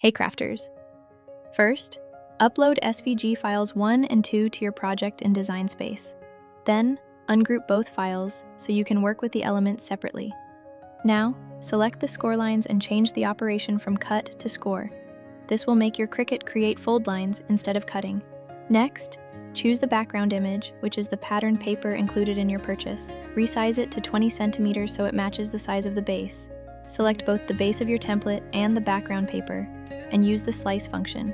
Hey crafters! First, upload SVG files 1 and 2 to your project in Design Space. Then, ungroup both files so you can work with the elements separately. Now, select the score lines and change the operation from cut to score. This will make your Cricut create fold lines instead of cutting. Next, choose the background image, which is the pattern paper included in your purchase. Resize it to 20 centimeters so it matches the size of the base. Select both the base of your template and the background paper, and use the slice function.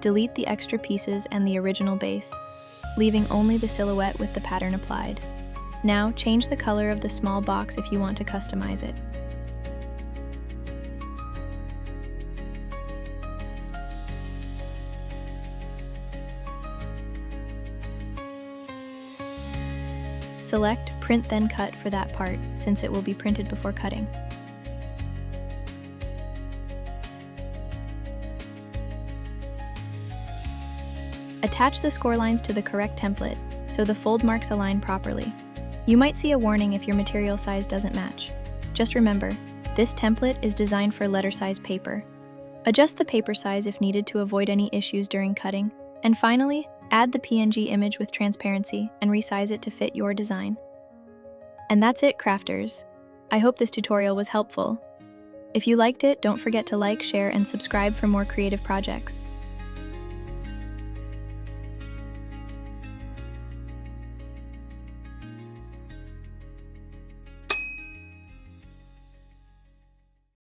Delete the extra pieces and the original base, leaving only the silhouette with the pattern applied. Now change the color of the small box if you want to customize it. Select Print then Cut for that part, since it will be printed before cutting. Attach the score lines to the correct template, so the fold marks align properly. You might see a warning if your material size doesn't match. Just remember, this template is designed for letter size paper. Adjust the paper size if needed to avoid any issues during cutting. And finally, add the PNG image with transparency and resize it to fit your design. And that's it, crafters. I hope this tutorial was helpful. If you liked it, don't forget to like, share, and subscribe for more creative projects.